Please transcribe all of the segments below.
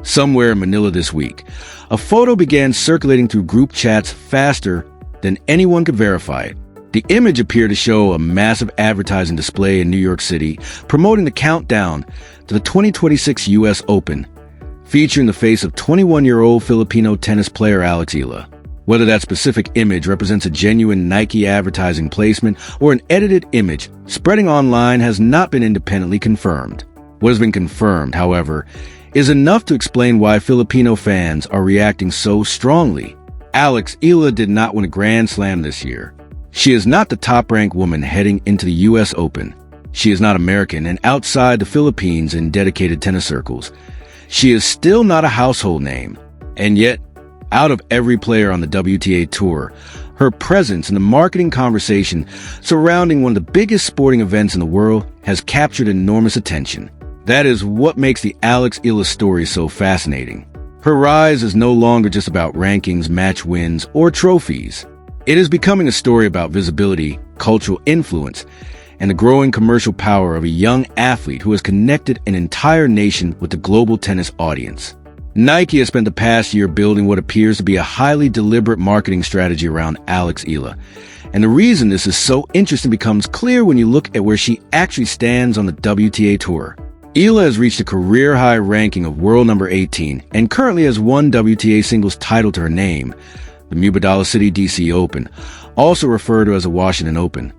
somewhere in Manila this week. A photo began circulating through group chats faster than anyone could verify it. The image appeared to show a massive advertising display in New York City promoting the countdown to the 2026 U.S. Open, featuring the face of 21-year-old Filipino tennis player Alex Eala. Whether that specific image represents a genuine Nike advertising placement or an edited image spreading online has not been independently confirmed. What has been confirmed, however, is enough to explain why Filipino fans are reacting so strongly. Alex Eala did not win a Grand Slam this year. She is not the top-ranked woman heading into the U.S. Open. She is not American and outside the Philippines in dedicated tennis circles. She is still not a household name. And yet, out of every player on the WTA Tour, her presence in the marketing conversation surrounding one of the biggest sporting events in the world has captured enormous attention. That is what makes the Alex Eala story so fascinating. Her rise is no longer just about rankings, match wins, or trophies. It is becoming a story about visibility, cultural influence, and the growing commercial power of a young athlete who has connected an entire nation with the global tennis audience. Nike has spent the past year building what appears to be a highly deliberate marketing strategy around Alex Eala. And the reason this is so interesting becomes clear when you look at where she actually stands on the WTA Tour. Eala has reached a career-high ranking of world number 18 and currently has one WTA singles title to her name, the Mubadala City DC Open, also referred to as the Washington Open,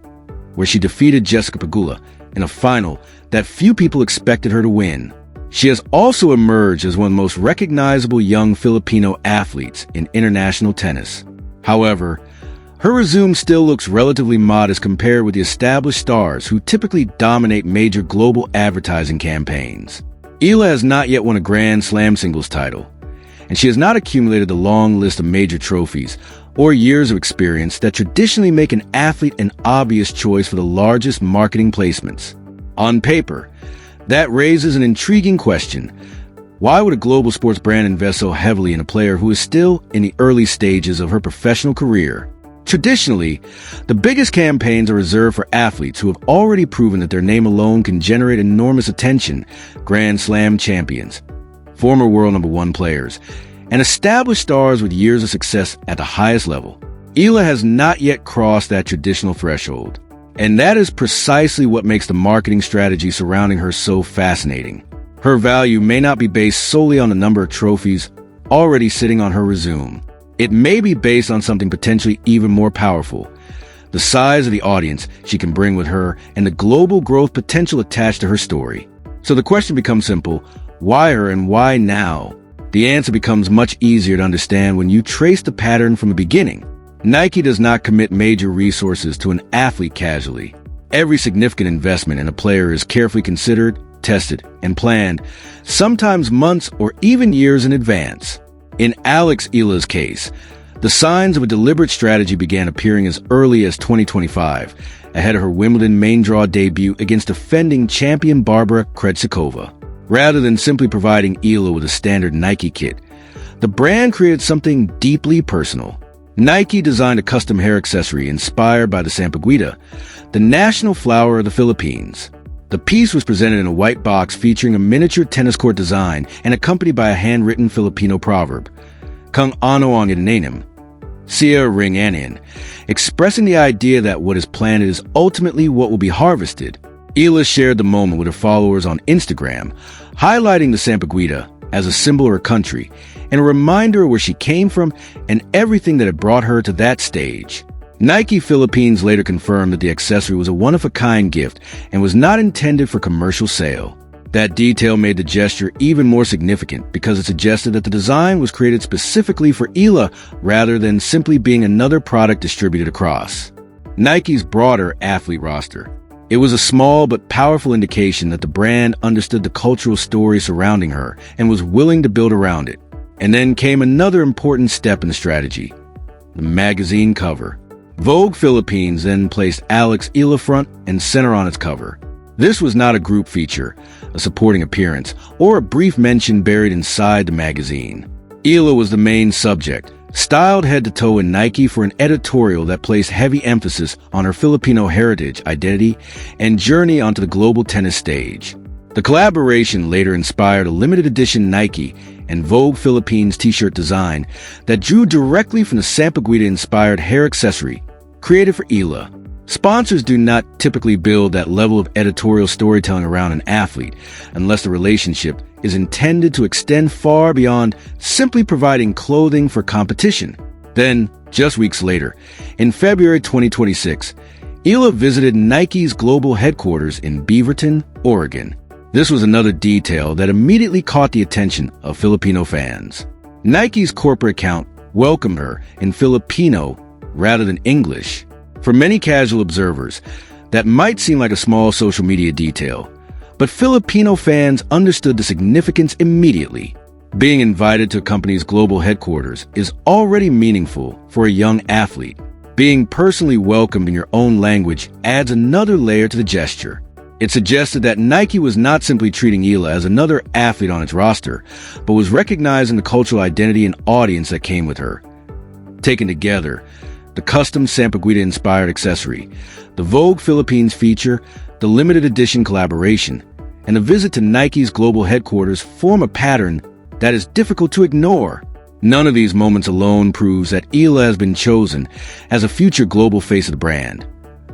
where she defeated Jessica Pegula in a final that few people expected her to win. She has also emerged as one of the most recognizable young Filipino athletes in international tennis. However, her resume still looks relatively modest compared with the established stars who typically dominate major global advertising campaigns. Eala has not yet won a Grand Slam singles title, and she has not accumulated the long list of major trophies or years of experience that traditionally make an athlete an obvious choice for the largest marketing placements. On paper, that raises an intriguing question. Why would a global sports brand invest so heavily in a player who is still in the early stages of her professional career? Traditionally, the biggest campaigns are reserved for athletes who have already proven that their name alone can generate enormous attention: Grand Slam champions, former world number one players, and established stars with years of success at the highest level. Eala has not yet crossed that traditional threshold. And that is precisely what makes the marketing strategy surrounding her so fascinating. Her value may not be based solely on the number of trophies already sitting on her resume. It may be based on something potentially even more powerful: the size of the audience she can bring with her and the global growth potential attached to her story. So the question becomes simple: why her and why now? The answer becomes much easier to understand when you trace the pattern from the beginning. Nike does not commit major resources to an athlete casually. Every significant investment in a player is carefully considered, tested, and planned, sometimes months or even years in advance. In Alex Eala's case, the signs of a deliberate strategy began appearing as early as 2025, ahead of her Wimbledon main draw debut against defending champion Barbara Krejcikova. Rather than simply providing Eala with a standard Nike kit, the brand created something deeply personal. Nike designed a custom hair accessory inspired by the sampaguita, the national flower of the Philippines. The piece was presented in a white box featuring a miniature tennis court design and accompanied by a handwritten Filipino proverb, Kung ano ang inanim, siya ring anin, expressing the idea that what is planted is ultimately what will be harvested. Eala shared the moment with her followers on Instagram, highlighting the sampaguita as a symbol of her country and a reminder of where she came from and everything that had brought her to that stage. Nike Philippines later confirmed that the accessory was a one-of-a-kind gift and was not intended for commercial sale. That detail made the gesture even more significant because it suggested that the design was created specifically for Eala rather than simply being another product distributed across Nike's broader athlete roster. It was a small but powerful indication that the brand understood the cultural story surrounding her and was willing to build around it. And then came another important step in the strategy: the magazine cover. Vogue Philippines then placed Alex Eala front and center on its cover. This was not a group feature, a supporting appearance, or a brief mention buried inside the magazine. Eala was the main subject, styled head to toe in Nike for an editorial that placed heavy emphasis on her Filipino heritage, identity, and journey onto the global tennis stage. The collaboration later inspired a limited edition Nike and Vogue Philippines t-shirt design that drew directly from the Sampaguita-inspired hair accessory created for Eala. Sponsors do not typically build that level of editorial storytelling around an athlete unless the relationship is intended to extend far beyond simply providing clothing for competition. Then, just weeks later, in February 2026, Eala visited Nike's global headquarters in Beaverton, Oregon. This was another detail that immediately caught the attention of Filipino fans. Nike's corporate account welcomed her in Filipino rather than English. For many casual observers, that might seem like a small social media detail, but Filipino fans understood the significance immediately. Being invited to a company's global headquarters is already meaningful for a young athlete. Being personally welcomed in your own language adds another layer to the gesture. It suggested that Nike was not simply treating Eala as another athlete on its roster, but was recognizing the cultural identity and audience that came with her. Taken together, the custom Sampaguita-inspired accessory, the Vogue Philippines feature, the limited edition collaboration, and a visit to Nike's global headquarters form a pattern that is difficult to ignore. None of these moments alone proves that Eala has been chosen as a future global face of the brand,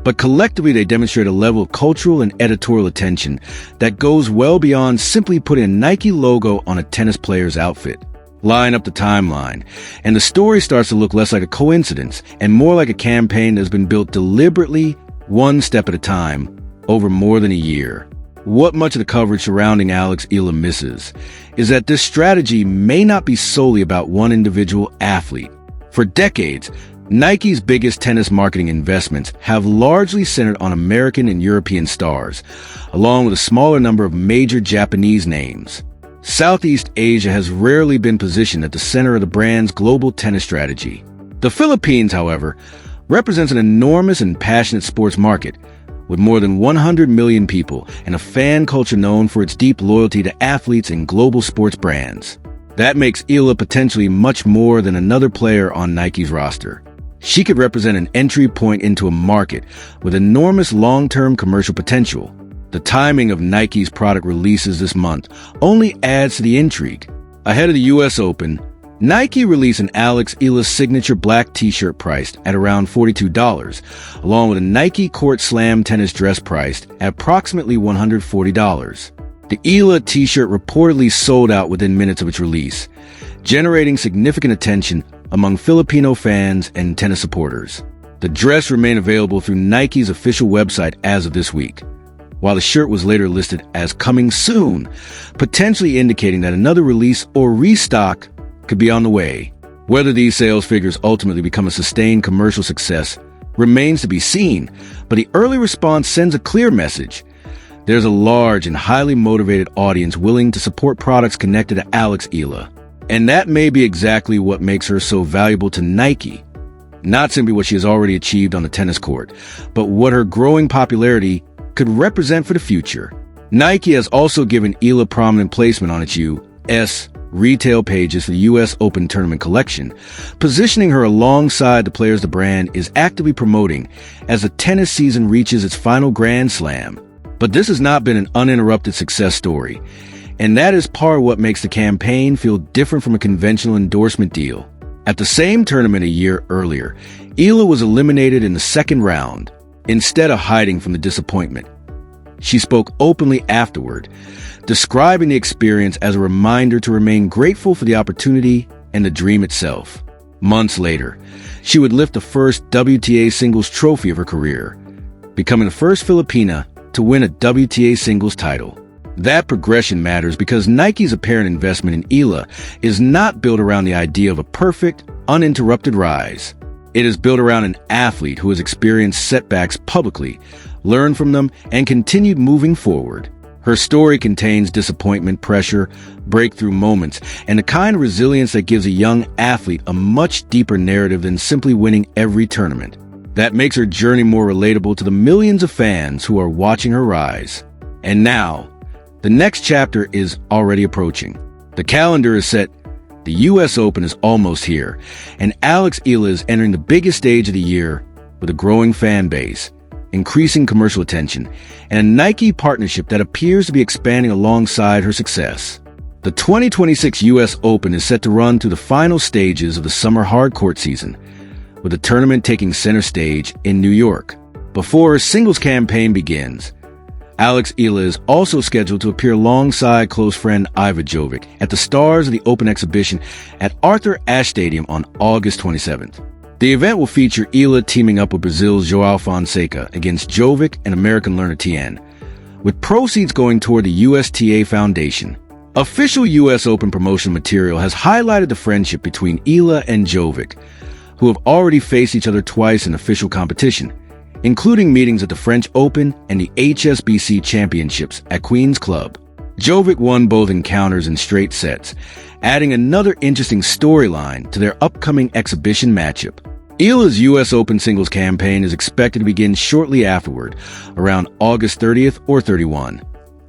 but collectively they demonstrate a level of cultural and editorial attention that goes well beyond simply putting a Nike logo on a tennis player's outfit. Line up the timeline, and the story starts to look less like a coincidence and more like a campaign that has been built deliberately, one step at a time, over more than a year. What much of the coverage surrounding Alex Eala misses is that this strategy may not be solely about one individual athlete. For decades, Nike's biggest tennis marketing investments have largely centered on American and European stars, along with a smaller number of major Japanese names. Southeast Asia has rarely been positioned at the center of the brand's global tennis strategy. The Philippines, however, represents an enormous and passionate sports market, with more than 100 million people and a fan culture known for its deep loyalty to athletes and global sports brands. That makes Eala potentially much more than another player on Nike's roster. She could represent an entry point into a market with enormous long-term commercial potential. The timing of Nike's product releases this month only adds to the intrigue. Ahead of the US Open, Nike released an Alex Eala signature black t-shirt priced at around $42, along with a Nike Court Slam tennis dress priced at approximately $140. The Eala t-shirt reportedly sold out within minutes of its release, generating significant attention among Filipino fans and tennis supporters. The dress remained available through Nike's official website as of this week, while the shirt was later listed as coming soon, potentially indicating that another release or restock could be on the way. Whether these sales figures ultimately become a sustained commercial success remains to be seen, but the early response sends a clear message. There's a large and highly motivated audience willing to support products connected to Alex Eala. And that may be exactly what makes her so valuable to Nike. Not simply what she has already achieved on the tennis court, but what her growing popularity could represent for the future. Nike has also given Eala prominent placement on its U.S. retail pages for the U.S. Open Tournament collection, positioning her alongside the players the brand is actively promoting as the tennis season reaches its final Grand Slam. But this has not been an uninterrupted success story, and that is part of what makes the campaign feel different from a conventional endorsement deal. At the same tournament a year earlier, Eala was eliminated in the second round. Instead of hiding from the disappointment, she spoke openly afterward, describing the experience as a reminder to remain grateful for the opportunity and the dream itself. Months later, she would lift the first WTA singles trophy of her career, becoming the first Filipina to win a WTA singles title. That progression matters because Nike's apparent investment in Eala is not built around the idea of a perfect, uninterrupted rise. It is built around an athlete who has experienced setbacks publicly, learned from them, and continued moving forward. Her story contains disappointment, pressure, breakthrough moments, and the kind of resilience that gives a young athlete a much deeper narrative than simply winning every tournament. That makes her journey more relatable to the millions of fans who are watching her rise. And now, the next chapter is already approaching. The calendar is set. The U.S. Open is almost here, and Alex Eala is entering the biggest stage of the year with a growing fan base, increasing commercial attention, and a Nike partnership that appears to be expanding alongside her success. The 2026 U.S. Open is set to run through the final stages of the summer hardcourt season, with the tournament taking center stage in New York. Before her singles campaign begins, Alex Eala is also scheduled to appear alongside close friend Iva Jovic at the Stars of the Open exhibition at Arthur Ashe Stadium on August 27th. The event will feature Eala teaming up with Brazil's João Fonseca against Jovic and American Lerner Tien, with proceeds going toward the USTA Foundation. Official U.S. Open promotion material has highlighted the friendship between Eala and Jovic, who have already faced each other twice in official competition, including meetings at the French Open and the HSBC Championships at Queen's Club. Jovic won both encounters in straight sets, adding another interesting storyline to their upcoming exhibition matchup. Eala's U.S. Open singles campaign is expected to begin shortly afterward, around August 30th or 31,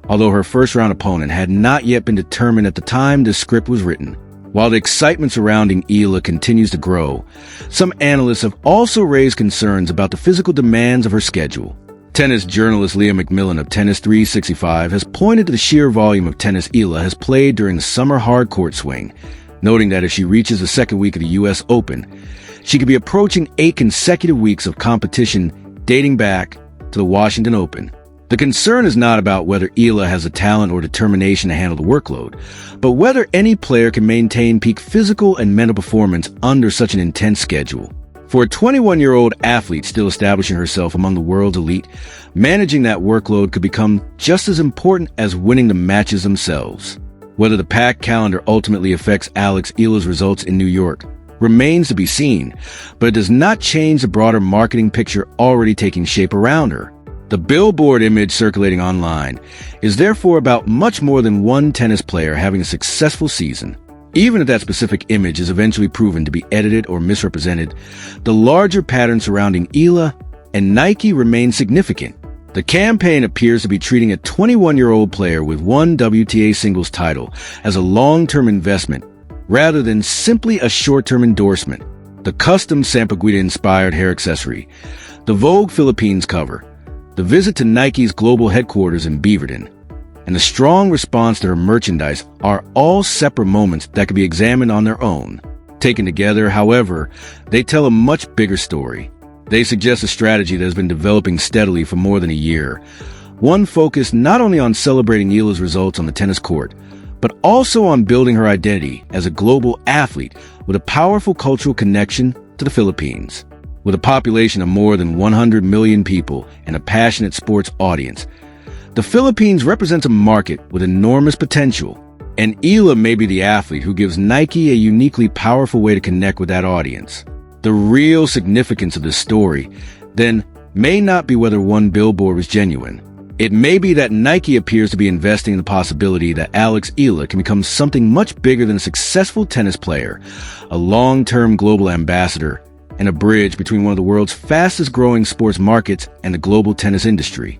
although her first-round opponent had not yet been determined at the time the script was written. While the excitement surrounding Eala continues to grow, some analysts have also raised concerns about the physical demands of her schedule. Tennis journalist Leah McMillan of Tennis 365 has pointed to the sheer volume of tennis Eala has played during the summer hardcourt swing, noting that if she reaches the second week of the U.S. Open, she could be approaching 8 consecutive weeks of competition dating back to the Washington Open. The concern is not about whether Eala has the talent or determination to handle the workload, but whether any player can maintain peak physical and mental performance under such an intense schedule. For a 21-year-old athlete still establishing herself among the world's elite, managing that workload could become just as important as winning the matches themselves. Whether the packed calendar ultimately affects Alex Eala's results in New York remains to be seen, but it does not change the broader marketing picture already taking shape around her. The billboard image circulating online is therefore about much more than one tennis player having a successful season. Even if that specific image is eventually proven to be edited or misrepresented, the larger pattern surrounding Eala and Nike remains significant. The campaign appears to be treating a 21-year-old player with one WTA singles title as a long-term investment rather than simply a short-term endorsement. The custom Sampaguita-inspired hair accessory, the Vogue Philippines cover, the visit to Nike's global headquarters in Beaverton, and the strong response to her merchandise are all separate moments that can be examined on their own. Taken together, however, they tell a much bigger story. They suggest a strategy that has been developing steadily for more than a year, one focused not only on celebrating Eala's results on the tennis court, but also on building her identity as a global athlete with a powerful cultural connection to the Philippines. With a population of more than 100 million people and a passionate sports audience, the Philippines represents a market with enormous potential, and Eala may be the athlete who gives Nike a uniquely powerful way to connect with that audience. The real significance of this story, then, may not be whether one billboard was genuine. It may be that Nike appears to be investing in the possibility that Alex Eala can become something much bigger than a successful tennis player, a long-term global ambassador, and a bridge between one of the world's fastest-growing sports markets and the global tennis industry.